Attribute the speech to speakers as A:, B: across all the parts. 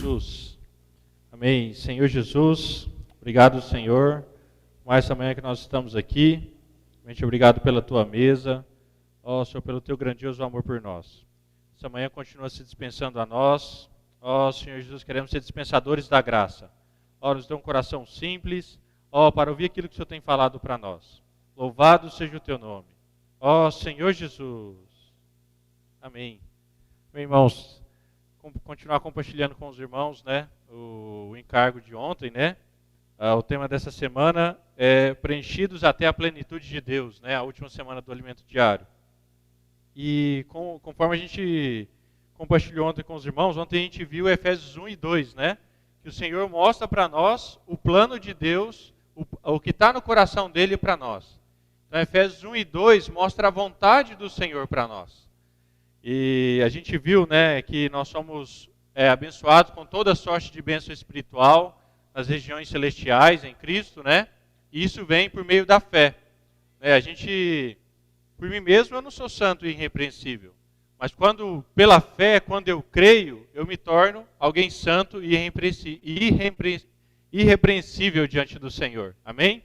A: Jesus. Amém. Senhor Jesus, obrigado, Senhor, mais essa manhã que nós estamos aqui. Muito obrigado pela tua mesa, ó Senhor, pelo teu grandioso amor por nós. Essa manhã continua se dispensando a nós. Ó Senhor Jesus, queremos ser dispensadores da graça. Ó, nos dê um coração simples, ó, para ouvir aquilo que o Senhor tem falado para nós. Louvado seja o teu nome. Ó Senhor Jesus. Amém. Bem, irmãos, continuar compartilhando com os irmãos, né, o encargo de ontem, né? O tema dessa semana é preenchidos até a plenitude de Deus, né? A última semana do alimento diário. E conforme a gente compartilhou ontem com os irmãos, ontem a gente viu Efésios 1 e 2, né? Que o Senhor mostra para nós o plano de Deus, o que está no coração dele para nós. Então, Efésios 1 e 2 mostra a vontade do Senhor para nós. E a gente viu, né, que nós somos abençoados com toda sorte de bênção espiritual nas regiões celestiais em Cristo, né? E isso vem por meio da fé. A gente, por mim mesmo, eu não sou santo e irrepreensível. Mas pela fé, quando eu creio, eu me torno alguém santo e irrepreensível diante do Senhor. Amém?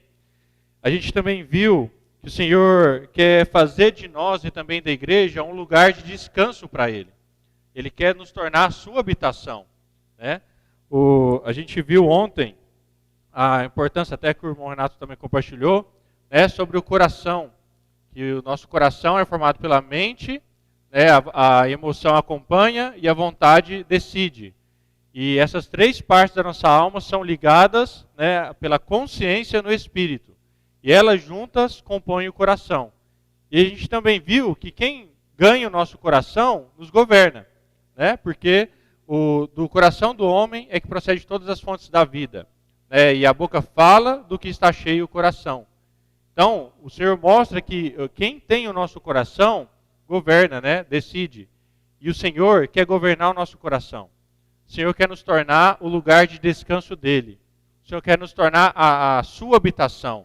A: A gente também viu que o Senhor quer fazer de nós e também da igreja um lugar de descanso para Ele. Ele quer nos tornar a sua habitação, né? A gente viu ontem a importância, até que o irmão Renato também compartilhou, né, sobre o coração. Que o nosso coração é formado pela mente, né, a emoção acompanha e a vontade decide. E essas três partes da nossa alma são ligadas, né, pela consciência no espírito. E elas juntas compõem o coração. E a gente também viu que quem ganha o nosso coração nos governa, né? Porque do coração do homem é que procede todas as fontes da vida, né? E a boca fala do que está cheio o coração. Então, o Senhor mostra que quem tem o nosso coração governa, né? Decide. E o Senhor quer governar o nosso coração. O Senhor quer nos tornar o lugar de descanso dele. O Senhor quer nos tornar a sua habitação.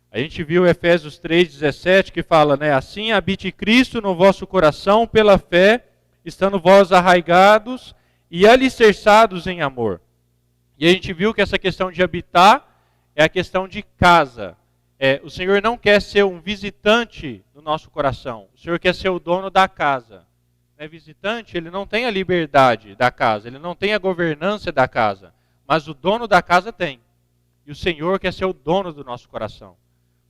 A: A gente viu Efésios 3,17 que fala, né? Assim habite Cristo no vosso coração pela fé, estando vós arraigados e alicerçados em amor. E a gente viu que essa questão de habitar é a questão de casa. O Senhor não quer ser um visitante no nosso coração. O Senhor quer ser o dono da casa. Visitante, ele não tem a liberdade da casa, ele não tem a governança da casa. Mas o dono da casa tem. E o Senhor quer ser o dono do nosso coração.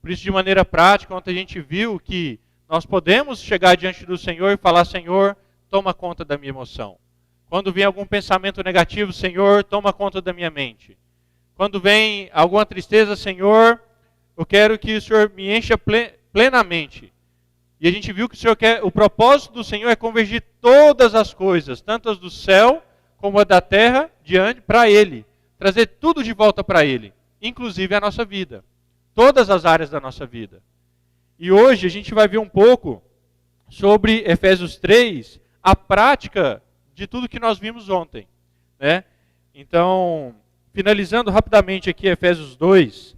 A: Por isso, de maneira prática, ontem a gente viu que nós podemos chegar diante do Senhor e falar, Senhor, toma conta da minha emoção. Quando vem algum pensamento negativo, Senhor, toma conta da minha mente. Quando vem alguma tristeza, Senhor, eu quero que o Senhor me encha plenamente. E a gente viu que o propósito do Senhor é convergir todas as coisas, tanto as do céu como a da terra, diante para Ele. Trazer tudo de volta para Ele, inclusive a nossa vida. Todas as áreas da nossa vida. E hoje a gente vai ver um pouco sobre Efésios 3, a prática de tudo que nós vimos ontem, né? Então, finalizando rapidamente aqui Efésios 2,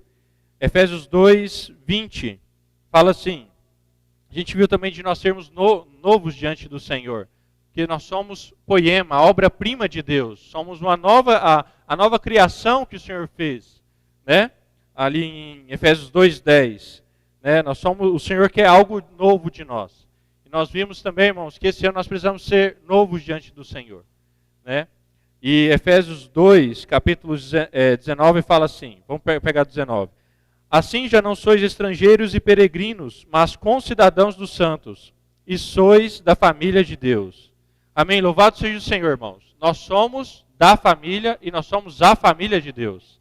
A: 20, fala assim, a gente viu também de nós sermos novos diante do Senhor, que nós somos poema, a obra-prima de Deus, somos a nova criação que o Senhor fez, né? Ali em Efésios 2:10, né? O Senhor quer algo novo de nós. E nós vimos também, irmãos, que esse ano nós precisamos ser novos diante do Senhor, né? E Efésios 2, capítulo 19, fala assim, vamos pegar 19. Assim já não sois estrangeiros e peregrinos, mas concidadãos dos santos, e sois da família de Deus. Amém? Louvado seja o Senhor, irmãos. Nós somos da família e nós somos a família de Deus.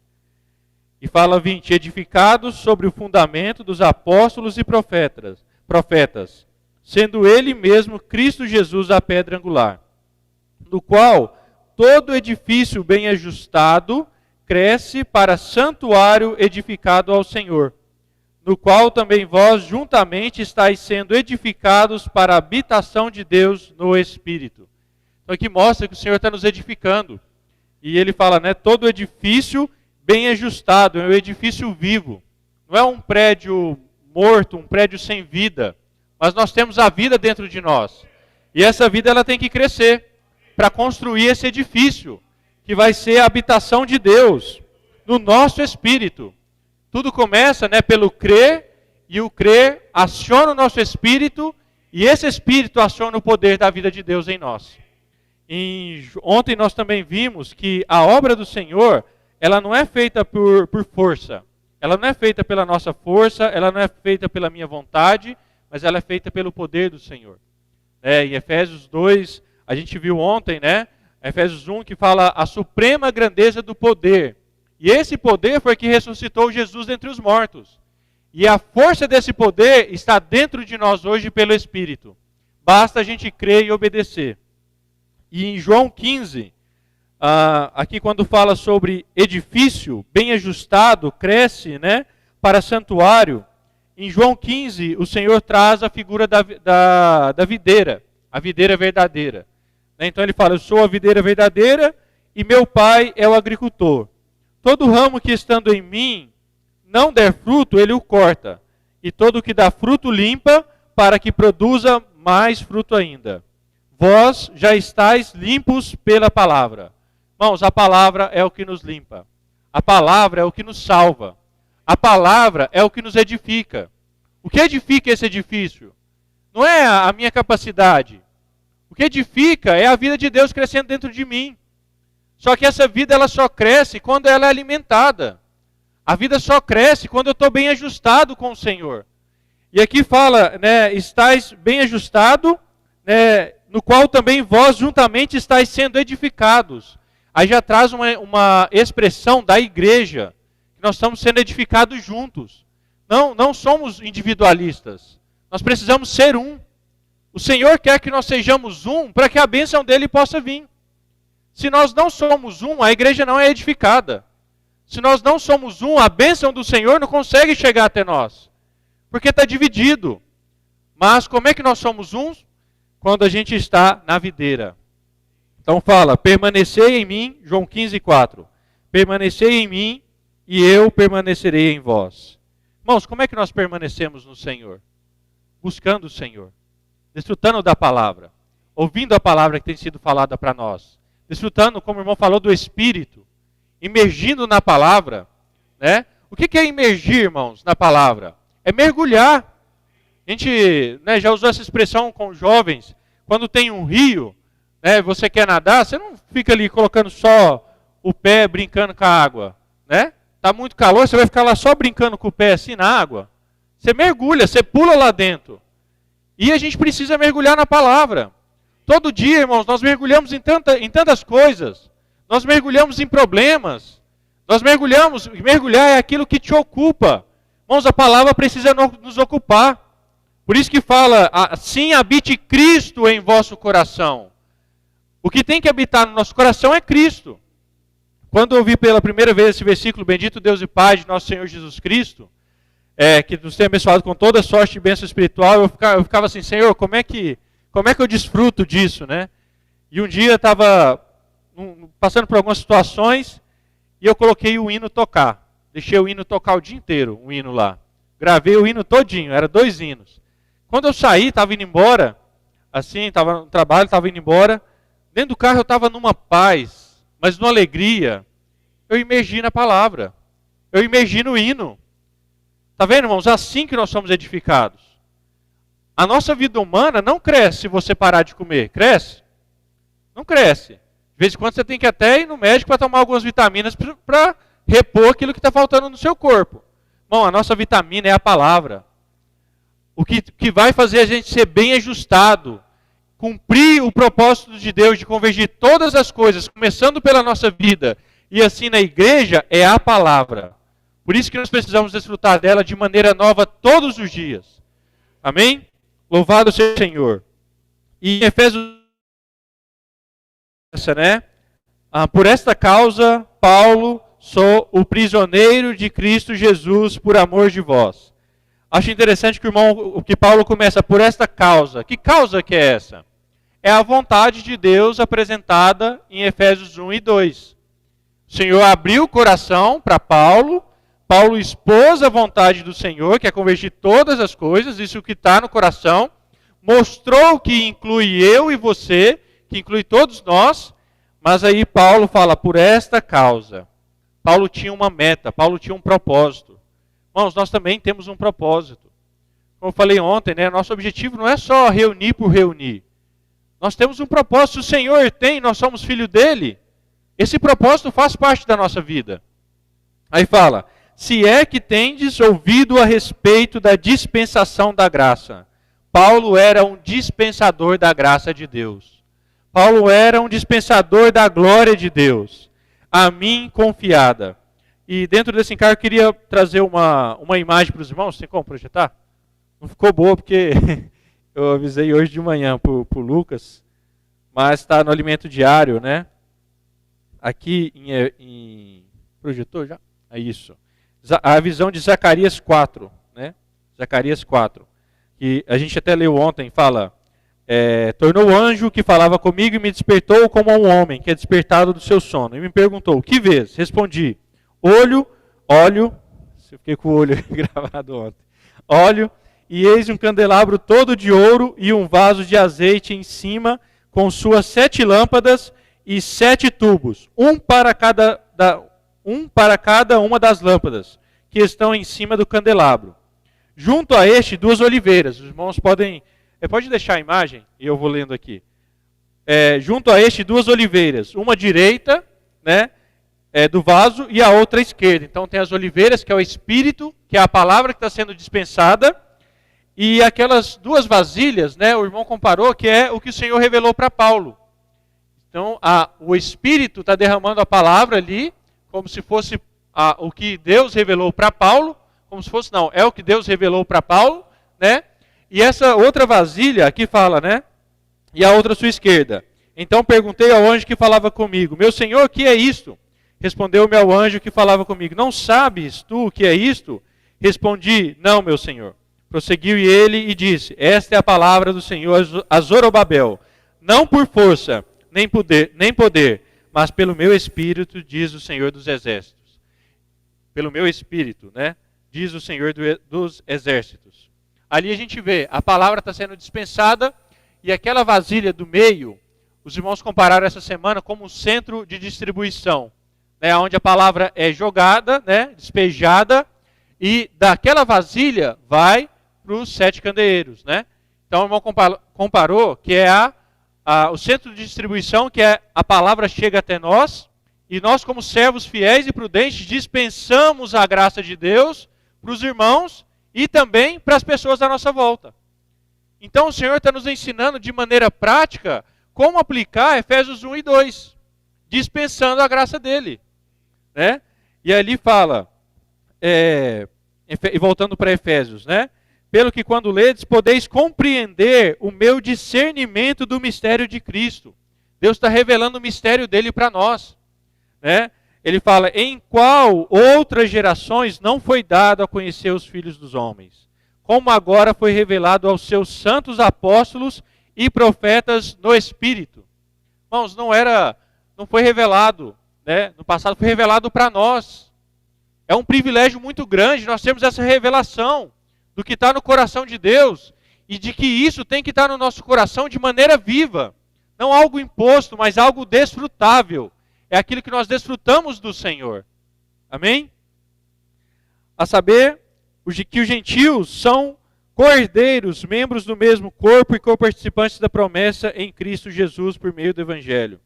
A: E fala 20, edificados sobre o fundamento dos apóstolos e profetas, sendo ele mesmo Cristo Jesus a pedra angular, no qual todo edifício bem ajustado cresce para santuário edificado ao Senhor, no qual também vós juntamente estáis sendo edificados para a habitação de Deus no Espírito. Então aqui mostra que o Senhor está nos edificando. E ele fala, né, todo edifício bem ajustado, é um edifício vivo. Não é um prédio morto, um prédio sem vida. Mas nós temos a vida dentro de nós. E essa vida ela tem que crescer para construir esse edifício. que vai ser a habitação de Deus no nosso espírito. Tudo começa, né, pelo crer, e o crer aciona o nosso espírito, e esse espírito aciona o poder da vida de Deus em nós. Ontem nós também vimos que a obra do Senhor, ela não é feita por força. Ela não é feita pela nossa força, ela não é feita pela minha vontade, mas ela é feita pelo poder do Senhor. Em Efésios 2, a gente viu ontem, né? Efésios 1, que fala a suprema grandeza do poder. E esse poder foi que ressuscitou Jesus dentre os mortos. E a força desse poder está dentro de nós hoje pelo Espírito. Basta a gente crer e obedecer. E em João 15, aqui quando fala sobre edifício bem ajustado, cresce, né, para santuário. Em João 15, o Senhor traz a figura da videira, a videira verdadeira. Então ele fala, eu sou a videira verdadeira e meu pai é o agricultor. Todo ramo que estando em mim não der fruto, ele o corta. E todo que dá fruto limpa, para que produza mais fruto ainda. Vós já estáis limpos pela palavra. Irmãos, a palavra é o que nos limpa. A palavra é o que nos salva. A palavra é o que nos edifica. O que edifica esse edifício? Não é a minha capacidade. O que edifica é a vida de Deus crescendo dentro de mim. Só que essa vida ela só cresce quando ela é alimentada. A vida só cresce quando eu estou bem ajustado com o Senhor. E aqui fala, né, estáis bem ajustado, né, no qual também vós juntamente estáis sendo edificados. Aí já traz uma expressão da igreja, que nós estamos sendo edificados juntos. Não somos individualistas. Nós precisamos ser um. O Senhor quer que nós sejamos um para que a bênção dele possa vir. Se nós não somos um, a igreja não é edificada. Se nós não somos um, a bênção do Senhor não consegue chegar até nós. Porque está dividido. Mas como é que nós somos uns? Quando a gente está na videira. Então fala, permanecei em mim, João 15:4. Permanecei em mim e eu permanecerei em vós. Irmãos, como é que nós permanecemos no Senhor? Buscando o Senhor. Desfrutando da palavra. Ouvindo a palavra que tem sido falada para nós. Desfrutando, como o irmão falou, do Espírito. Imergindo na palavra. Né? O que é imergir, irmãos, na palavra? É mergulhar. A gente, né, já usou essa expressão com jovens. Quando tem um rio, né, você quer nadar, você não fica ali colocando só o pé brincando com a água. Né? Tá muito calor, você vai ficar lá só brincando com o pé assim na água. Você mergulha, você pula lá dentro. E a gente precisa mergulhar na palavra. Todo dia, irmãos, nós mergulhamos em tantas coisas. Nós mergulhamos em problemas. Mergulhar é aquilo que te ocupa. Irmãos, a palavra precisa nos ocupar. Por isso que fala, assim habite Cristo em vosso coração. O que tem que habitar no nosso coração é Cristo. Quando eu ouvi pela primeira vez esse versículo, bendito Deus e Pai de nosso Senhor Jesus Cristo, que nos tem abençoado com toda sorte e bênção espiritual, eu ficava assim, Senhor, como é que eu desfruto disso, né? E um dia eu estava passando por algumas situações e eu coloquei o hino tocar. Deixei o hino tocar o dia inteiro, o hino lá. Gravei o hino todinho, era 2 hinos. Quando eu saí, estava indo embora, assim, estava no trabalho, estava indo embora. Dentro do carro eu estava numa paz, mas numa alegria. Eu imergi na palavra. Eu imergi no hino. Está vendo, irmãos? Assim que nós somos edificados. A nossa vida humana não cresce se você parar de comer. Cresce? Não cresce. De vez em quando você tem que até ir no médico para tomar algumas vitaminas para repor aquilo que está faltando no seu corpo. Bom, a nossa vitamina é a palavra. O que vai fazer a gente ser bem ajustado, cumprir o propósito de Deus de convergir todas as coisas, começando pela nossa vida e assim na igreja, é a palavra. Por isso que nós precisamos desfrutar dela de maneira nova todos os dias. Amém? Louvado seja o Senhor. E em Efésios, né? Por esta causa, Paulo, sou o prisioneiro de Cristo Jesus por amor de vós. Acho interessante que que Paulo começa por esta causa. Que causa que é essa? É a vontade de Deus apresentada em Efésios 1 e 2. O Senhor abriu o coração para Paulo. Paulo expôs a vontade do Senhor, que é convergir todas as coisas, isso que está no coração. Mostrou que inclui eu e você, que inclui todos nós. Mas aí Paulo fala, por esta causa. Paulo tinha uma meta, Paulo tinha um propósito. Irmãos, nós também temos um propósito. Como eu falei ontem, né, nosso objetivo não é só reunir por reunir. Nós temos um propósito, o Senhor tem, nós somos filho dele. Esse propósito faz parte da nossa vida. Aí fala, se é que tendes ouvido a respeito da dispensação da graça. Paulo era um dispensador da graça de Deus. Paulo era um dispensador da glória de Deus, a mim confiada. E dentro desse encargo eu queria trazer uma imagem para os irmãos. Tem como projetar? Não ficou boa porque eu avisei hoje de manhã para o Lucas, mas está no alimento diário, né? Aqui em projetor já? É isso. A visão de Zacarias 4, né? Zacarias 4. Que a gente até leu ontem, fala... tornou o anjo que falava comigo e me despertou como a um homem que é despertado do seu sono. E me perguntou, o que vês? Respondi, óleo, eu fiquei com o olho gravado ontem. Óleo, e eis um candelabro todo de ouro e um vaso de azeite em cima, com suas 7 lâmpadas e 7 tubos, um para cada uma das lâmpadas, que estão em cima do candelabro. Junto a este, 2 oliveiras. Os irmãos podem... Pode deixar a imagem, e eu vou lendo aqui. Junto a este, 2 oliveiras, uma à direita, né, do vaso, e a outra à esquerda. Então tem as oliveiras, que é o Espírito, que é a palavra que está sendo dispensada, e aquelas 2 vasilhas, né, o irmão comparou, que é o que o Senhor revelou para Paulo. Então o Espírito está derramando a palavra ali, como se fosse o que Deus revelou para Paulo, como se fosse, não, é o que Deus revelou para Paulo, né? E essa outra vasilha, aqui fala, né? E a outra à sua esquerda. Então perguntei ao anjo que falava comigo, meu senhor, o que é isto? Respondeu-me ao anjo que falava comigo, não sabes tu o que é isto? Respondi, não, meu senhor. Prosseguiu ele e disse, esta é a palavra do Senhor a Zorobabel, não por força, nem poder, mas pelo meu espírito, diz o Senhor dos exércitos. Pelo meu espírito, né? Diz o Senhor dos exércitos. Ali a gente vê, a palavra está sendo dispensada e aquela vasilha do meio, os irmãos compararam essa semana como um centro de distribuição, né, onde a palavra é jogada, né, despejada, e daquela vasilha vai para os 7 candeeiros. Né? Então o irmão comparou que é o centro de distribuição, que é a palavra chega até nós, e nós como servos fiéis e prudentes dispensamos a graça de Deus para os irmãos, e também para as pessoas à nossa volta. Então o Senhor está nos ensinando de maneira prática como aplicar Efésios 1 e 2, dispensando a graça dele. Né? E ali fala, e voltando para Efésios, né? Pelo que quando ledes, podeis compreender o meu discernimento do mistério de Cristo. Deus está revelando o mistério dele para nós. Né? Ele fala, em qual outras gerações não foi dado a conhecer os filhos dos homens, como agora foi revelado aos seus santos apóstolos e profetas no Espírito. Irmãos, não foi revelado, né? No passado foi revelado para nós. É um privilégio muito grande nós termos essa revelação do que está no coração de Deus e de que isso tem que estar no nosso coração de maneira viva. Não algo imposto, mas algo desfrutável. É aquilo que nós desfrutamos do Senhor. Amém? A saber, que os gentios são co-herdeiros, membros do mesmo corpo e co-participantes da promessa em Cristo Jesus por meio do Evangelho,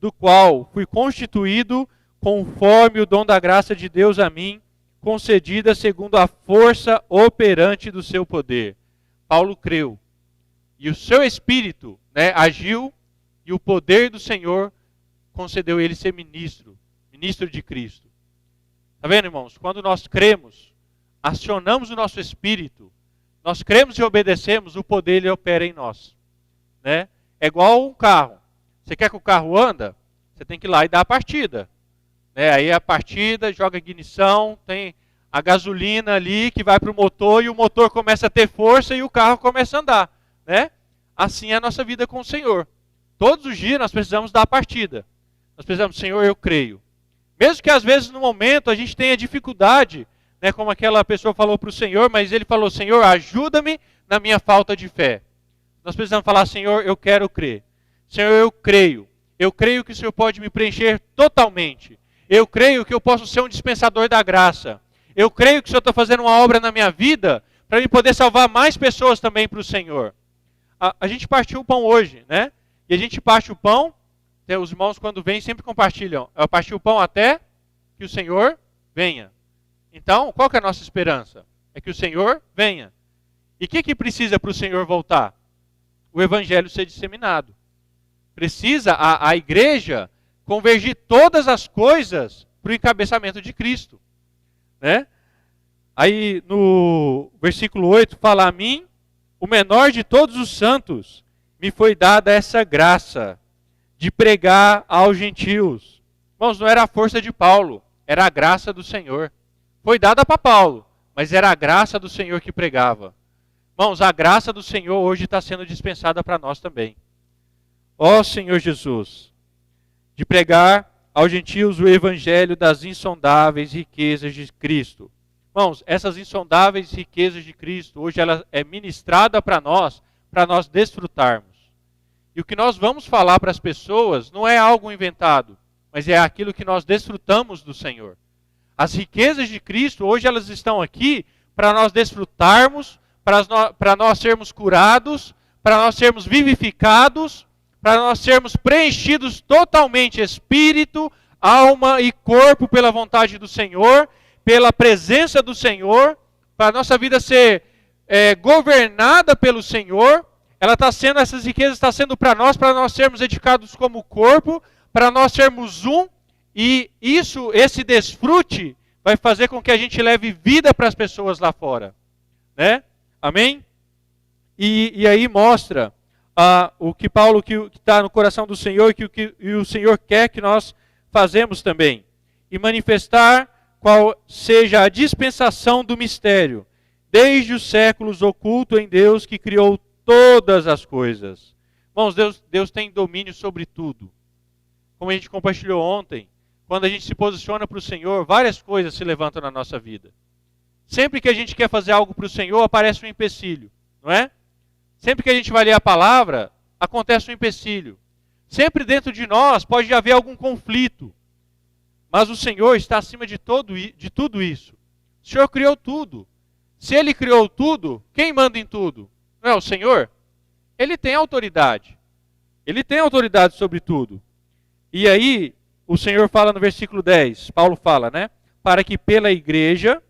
A: do qual fui constituído conforme o dom da graça de Deus a mim, concedida segundo a força operante do seu poder. Paulo creu. E o seu espírito, né, agiu, e o poder do Senhor concedeu ele ser ministro de Cristo. Está vendo, irmãos? Quando nós cremos, acionamos o nosso espírito, nós cremos e obedecemos, o poder ele opera em nós. Né? É igual um carro. Você quer que o carro anda? Você tem que ir lá e dar a partida. Né? Aí a partida, joga a ignição, tem a gasolina ali que vai para o motor e o motor começa a ter força e o carro começa a andar. Né? Assim é a nossa vida com o Senhor. Todos os dias nós precisamos dar a partida. Nós precisamos, Senhor, eu creio. Mesmo que às vezes no momento a gente tenha dificuldade, né, como aquela pessoa falou para o Senhor, mas ele falou, Senhor, ajuda-me na minha falta de fé. Nós precisamos falar, Senhor, eu quero crer. Senhor, eu creio. Eu creio que o Senhor pode me preencher totalmente. Eu creio que eu posso ser um dispensador da graça. Eu creio que o Senhor está fazendo uma obra na minha vida para eu poder salvar mais pessoas também para o Senhor. A gente partiu o pão hoje, né? E a gente parte o pão, os irmãos quando vêm sempre compartilham. Eu parti o pão até que o Senhor venha. Então, qual que é a nossa esperança? É que o Senhor venha. E o que precisa para o Senhor voltar? O Evangelho ser disseminado. Precisa a igreja convergir todas as coisas para o encabeçamento de Cristo. Né? Aí no versículo 8 fala: a mim, o menor de todos os santos, me foi dada essa graça de pregar aos gentios. Irmãos, não era a força de Paulo, era a graça do Senhor. Foi dada para Paulo, mas era a graça do Senhor que pregava. Irmãos, a graça do Senhor hoje está sendo dispensada para nós também. Ó Senhor Jesus, de pregar aos gentios o evangelho das insondáveis riquezas de Cristo. Irmãos, essas insondáveis riquezas de Cristo, hoje ela é ministrada para nós desfrutarmos. E o que nós vamos falar para as pessoas não é algo inventado, mas é aquilo que nós desfrutamos do Senhor. As riquezas de Cristo, hoje elas estão aqui para nós desfrutarmos, para nós sermos curados, para nós sermos vivificados, para nós sermos preenchidos totalmente espírito, alma e corpo pela vontade do Senhor, pela presença do Senhor, para a nossa vida ser governada pelo Senhor. Essas riquezas estão sendo para nós sermos edificados como corpo, para nós sermos um, e esse desfrute vai fazer com que a gente leve vida para as pessoas lá fora. Né? Amém? E aí mostra o que Paulo, que está no coração do Senhor, e o Senhor quer que nós fazemos também. E manifestar qual seja a dispensação do mistério, desde os séculos oculto em Deus que criou todas as coisas. Irmãos, Deus tem domínio sobre tudo. Como a gente compartilhou ontem, quando a gente se posiciona para o Senhor, várias coisas se levantam na nossa vida. Sempre que a gente quer fazer algo para o Senhor, aparece um empecilho, não é? Sempre que a gente vai ler a palavra, acontece um empecilho. Sempre dentro de nós pode haver algum conflito. Mas o Senhor está acima de tudo isso. O Senhor criou tudo. Se Ele criou tudo, quem manda em tudo? Não é o Senhor? Ele tem autoridade. Ele tem autoridade sobre tudo. E aí, o Senhor fala no versículo 10, Paulo fala, né? Para que pela igreja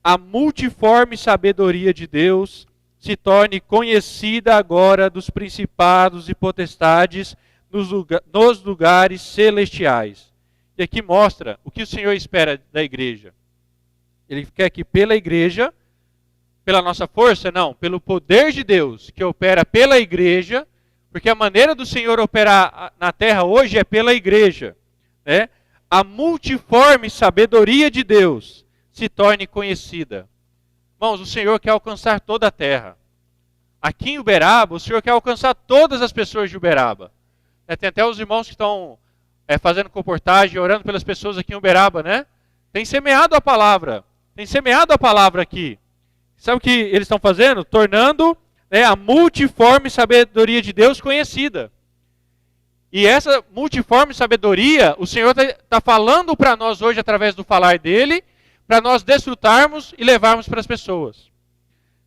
A: a multiforme sabedoria de Deus se torne conhecida agora dos principados e potestades nos lugares celestiais. E aqui mostra o que o Senhor espera da igreja. Ele quer que pela igreja, pela nossa força, não, pelo poder de Deus que opera pela igreja, porque a maneira do Senhor operar na terra hoje é pela igreja, né? A multiforme sabedoria de Deus se torne conhecida. Irmãos, o Senhor quer alcançar toda a terra. Aqui em Uberaba, o Senhor quer alcançar todas as pessoas de Uberaba. Tem até os irmãos que estão fazendo comportagem, orando pelas pessoas aqui em Uberaba, né? Tem semeado a palavra. Tem semeado a palavra aqui. Sabe o que eles estão fazendo? Tornando a multiforme sabedoria de Deus conhecida. E essa multiforme sabedoria, o Senhor está falando para nós hoje, através do falar dele, para nós desfrutarmos e levarmos para as pessoas.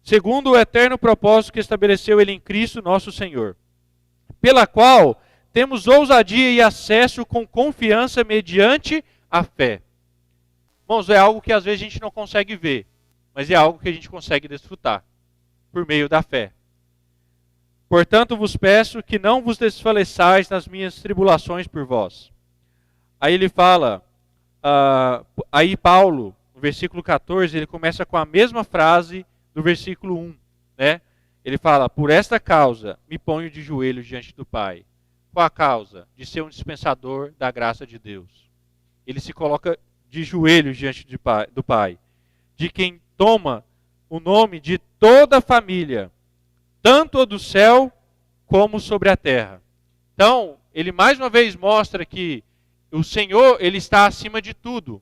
A: Segundo o eterno propósito que estabeleceu ele em Cristo, nosso Senhor. Pela qual temos ousadia e acesso com confiança mediante a fé. Irmãos, é algo que às vezes a gente não consegue ver, mas é algo que a gente consegue desfrutar, por meio da fé. Portanto, vos peço que não vos desfaleçais nas minhas tribulações por vós. Aí ele fala, aí Paulo, no versículo 14, ele começa com a mesma frase do versículo 1. Né? Ele fala, por esta causa me ponho de joelhos diante do Pai. Qual a causa? De ser um dispensador da graça de Deus. Ele se coloca de joelhos diante do Pai. De quem toma o nome de toda a família, tanto do céu como sobre a terra. Então, ele mais uma vez mostra que o Senhor, ele está acima de tudo.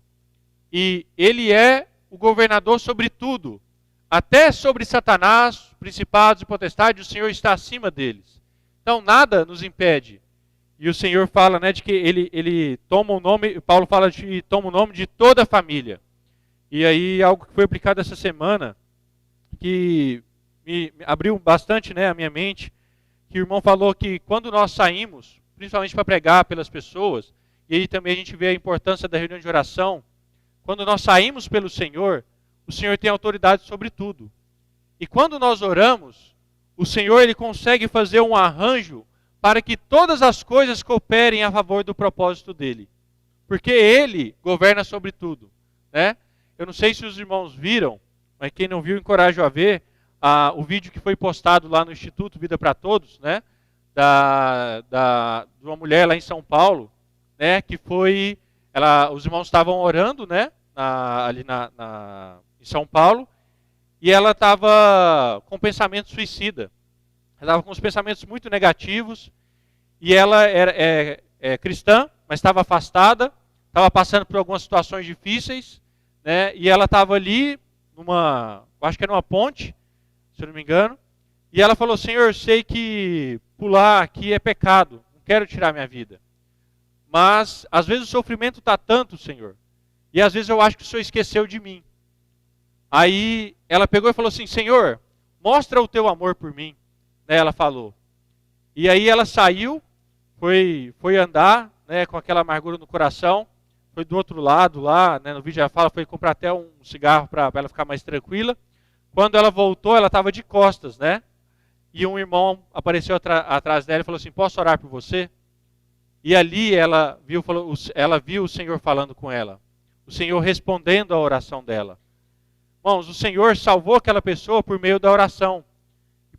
A: E ele é o governador sobre tudo. Até sobre Satanás, principados e potestades, o Senhor está acima deles. Então, nada nos impede. E o Senhor fala, né, de que ele toma o nome, Paulo fala de toma o nome de toda a família. E aí algo que foi aplicado essa semana, que me abriu bastante, né, a minha mente, que o irmão falou que quando nós saímos, principalmente para pregar pelas pessoas, e aí também a gente vê a importância da reunião de oração, quando nós saímos pelo Senhor, o Senhor tem autoridade sobre tudo. E quando nós oramos, o Senhor ele consegue fazer um arranjo para que todas as coisas cooperem a favor do propósito dele. Porque ele governa sobre tudo, né? Eu não sei se os irmãos viram, mas quem não viu, encorajo a ver o vídeo que foi postado lá no Instituto Vida para Todos, né? De uma mulher lá em São Paulo, né? Que foi, os irmãos estavam orando, né? Em São Paulo, e ela estava com pensamento suicida. Ela estava com os pensamentos muito negativos, e ela é cristã, mas estava afastada, estava passando por algumas situações difíceis, né? E ela estava ali, acho que era numa ponte, se eu não me engano, e ela falou: Senhor, eu sei que pular aqui é pecado, não quero tirar minha vida. Mas, às vezes o sofrimento está tanto, Senhor, e às vezes eu acho que o Senhor esqueceu de mim. Aí ela pegou e falou assim: Senhor, mostra o teu amor por mim. Ela falou. E aí ela saiu, foi andar, né, com aquela amargura no coração, foi do outro lado lá, né, no vídeo ela fala, foi comprar até um cigarro para ela ficar mais tranquila. Quando ela voltou, ela estava de costas, né? E um irmão apareceu atrás dela e falou assim: posso orar por você? E ali ela viu o Senhor falando com ela, o Senhor respondendo a oração dela. Irmãos, o Senhor salvou aquela pessoa por meio da oração.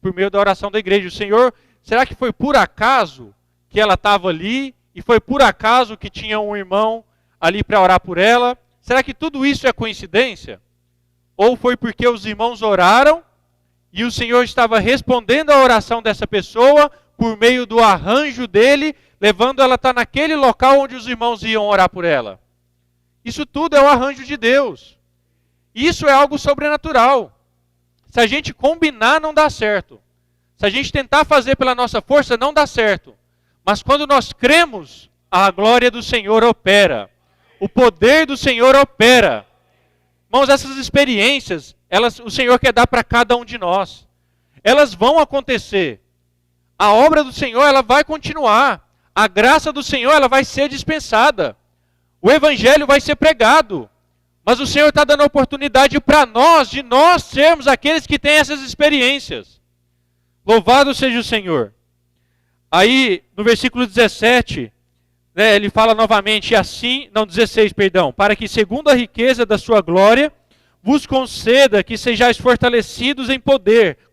A: Por meio da oração da igreja. O Senhor, será que foi por acaso que ela estava ali? E foi por acaso que tinha um irmão ali para orar por ela? Será que tudo isso é coincidência? Ou foi porque os irmãos oraram e o Senhor estava respondendo a oração dessa pessoa por meio do arranjo dele, levando ela a estar naquele local onde os irmãos iam orar por ela? Isso tudo é o arranjo de Deus. Isso é algo sobrenatural. Se a gente combinar, não dá certo. Se a gente tentar fazer pela nossa força, não dá certo. Mas quando nós cremos, a glória do Senhor opera. O poder do Senhor opera. Irmãos, essas experiências, o Senhor quer dar para cada um de nós. Elas vão acontecer. A obra do Senhor, ela vai continuar. A graça do Senhor, ela vai ser dispensada. O Evangelho vai ser pregado. Mas o Senhor está dando a oportunidade para nós, de nós sermos aqueles que têm essas experiências. Louvado seja o Senhor. Aí, no versículo 17, né, ele fala novamente, 16, para que segundo a riqueza da sua glória, vos conceda que sejais fortalecidos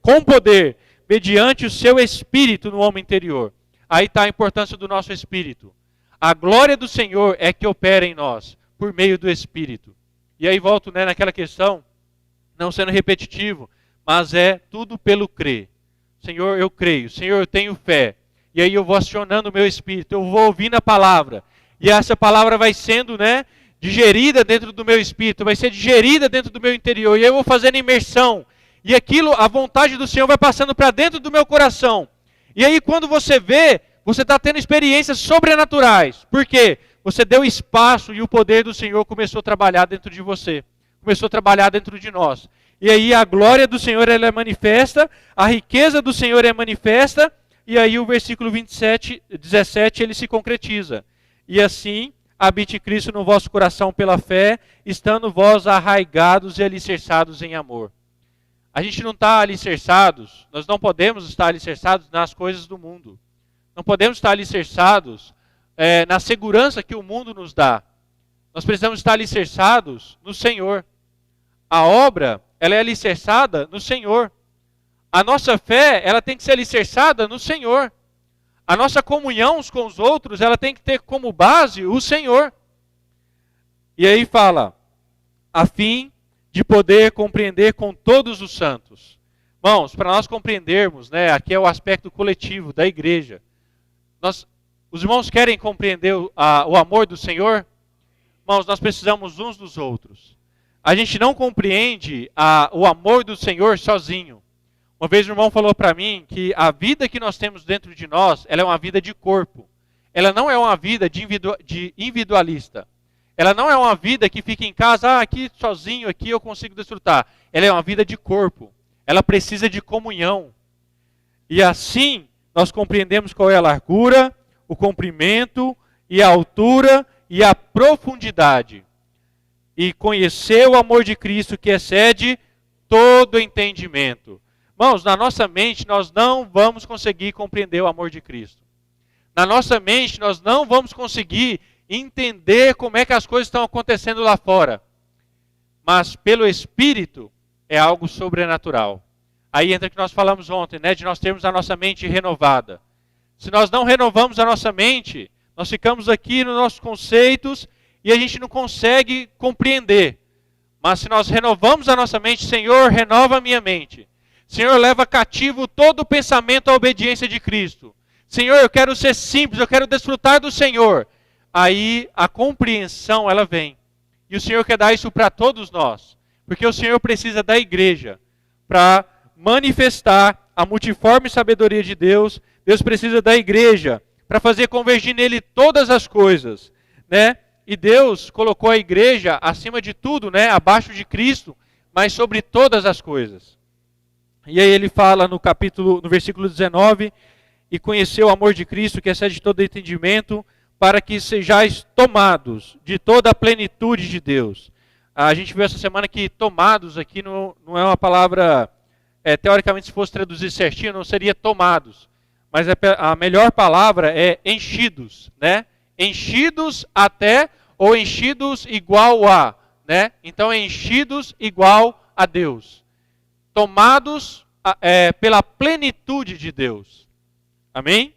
A: com poder, mediante o seu Espírito no homem interior. Aí está a importância do nosso Espírito. A glória do Senhor é que opera em nós, por meio do Espírito. E aí volto, né, naquela questão, não sendo repetitivo, mas é tudo pelo crer. Senhor, eu creio. Senhor, eu tenho fé. E aí eu vou acionando o meu espírito, eu vou ouvindo a palavra. E essa palavra vai sendo, né, digerida dentro do meu espírito, vai ser digerida dentro do meu interior. E aí eu vou fazendo imersão. E aquilo, a vontade do Senhor vai passando para dentro do meu coração. E aí quando você vê, você está tendo experiências sobrenaturais. Por quê? Você deu espaço e o poder do Senhor começou a trabalhar dentro de você. Começou a trabalhar dentro de nós. E aí a glória do Senhor ela é manifesta, a riqueza do Senhor é manifesta, e aí o versículo 17 ele se concretiza. E assim habite Cristo no vosso coração pela fé, estando vós arraigados e alicerçados em amor. A gente não está alicerçados, nós não podemos estar alicerçados nas coisas do mundo. Não podemos estar alicerçados na segurança que o mundo nos dá. Nós precisamos estar alicerçados no Senhor. A obra, ela é alicerçada no Senhor. A nossa fé, ela tem que ser alicerçada no Senhor. A nossa comunhão uns com os outros, ela tem que ter como base o Senhor. E aí fala, a fim de poder compreender com todos os santos. Irmãos, para nós compreendermos, né, aqui é o aspecto coletivo da igreja. Os irmãos querem compreender o amor do Senhor? Irmãos, nós precisamos uns dos outros. A gente não compreende o amor do Senhor sozinho. Uma vez o irmão falou para mim que a vida que nós temos dentro de nós, ela é uma vida de corpo. ela não é uma vida de individualista. Ela não é uma vida que fica em casa, aqui sozinho, aqui eu consigo desfrutar. Ela é uma vida de corpo. Ela precisa de comunhão. E assim nós compreendemos qual é a largura, o comprimento e a altura e a profundidade. E conhecer o amor de Cristo que excede todo entendimento. Irmãos, na nossa mente nós não vamos conseguir compreender o amor de Cristo. Na nossa mente nós não vamos conseguir entender como é que as coisas estão acontecendo lá fora. Mas pelo Espírito é algo sobrenatural. Aí entra o que nós falamos ontem, né, de nós termos a nossa mente renovada. Se nós não renovamos a nossa mente, nós ficamos aqui nos nossos conceitos e a gente não consegue compreender. Mas se nós renovamos a nossa mente, Senhor, renova a minha mente. Senhor, leva cativo todo o pensamento à obediência de Cristo. Senhor, eu quero ser simples, eu quero desfrutar do Senhor. Aí a compreensão, ela vem. E o Senhor quer dar isso para todos nós. Porque o Senhor precisa da igreja para manifestar a multiforme sabedoria de Deus. Deus precisa da igreja para fazer convergir nele todas as coisas, né? E Deus colocou a igreja acima de tudo, né? Abaixo de Cristo, mas sobre todas as coisas. E aí ele fala no versículo 19, e conheceu o amor de Cristo que excede todo entendimento, para que sejais tomados de toda a plenitude de Deus. A gente viu essa semana que tomados aqui não é uma palavra, teoricamente se fosse traduzir certinho, não seria tomados. Mas a melhor palavra é enchidos, né? Enchidos até, ou enchidos igual a, né? Então enchidos igual a Deus. Tomados pela plenitude de Deus. Amém?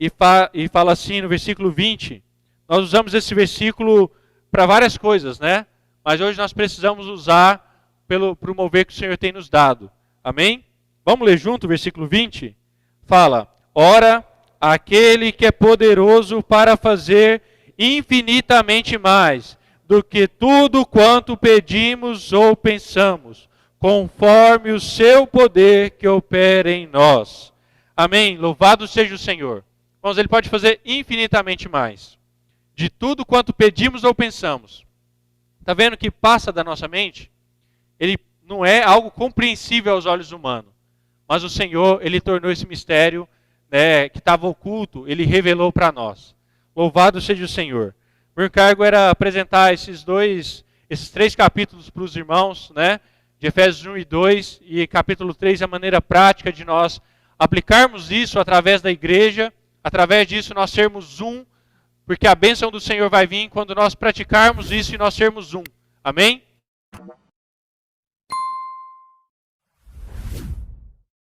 A: E fala assim no versículo 20. Nós usamos esse versículo para várias coisas, né? Mas hoje nós precisamos usar para mover que o Senhor tem nos dado. Amém? Vamos ler junto o versículo 20? Fala: ora, aquele que é poderoso para fazer infinitamente mais do que tudo quanto pedimos ou pensamos, conforme o seu poder que opera em nós. Amém? Louvado seja o Senhor. Irmãos, Ele pode fazer infinitamente mais de tudo quanto pedimos ou pensamos. Está vendo que passa da nossa mente? Ele não é algo compreensível aos olhos humanos. Mas o Senhor, Ele tornou esse mistério, né, que estava oculto, Ele revelou para nós. Louvado seja o Senhor. Meu encargo era apresentar esses 3 capítulos para os irmãos, né, de Efésios 1 e 2, e capítulo 3, a maneira prática de nós aplicarmos isso através da igreja, através disso nós sermos um, porque a bênção do Senhor vai vir quando nós praticarmos isso e nós sermos um. Amém?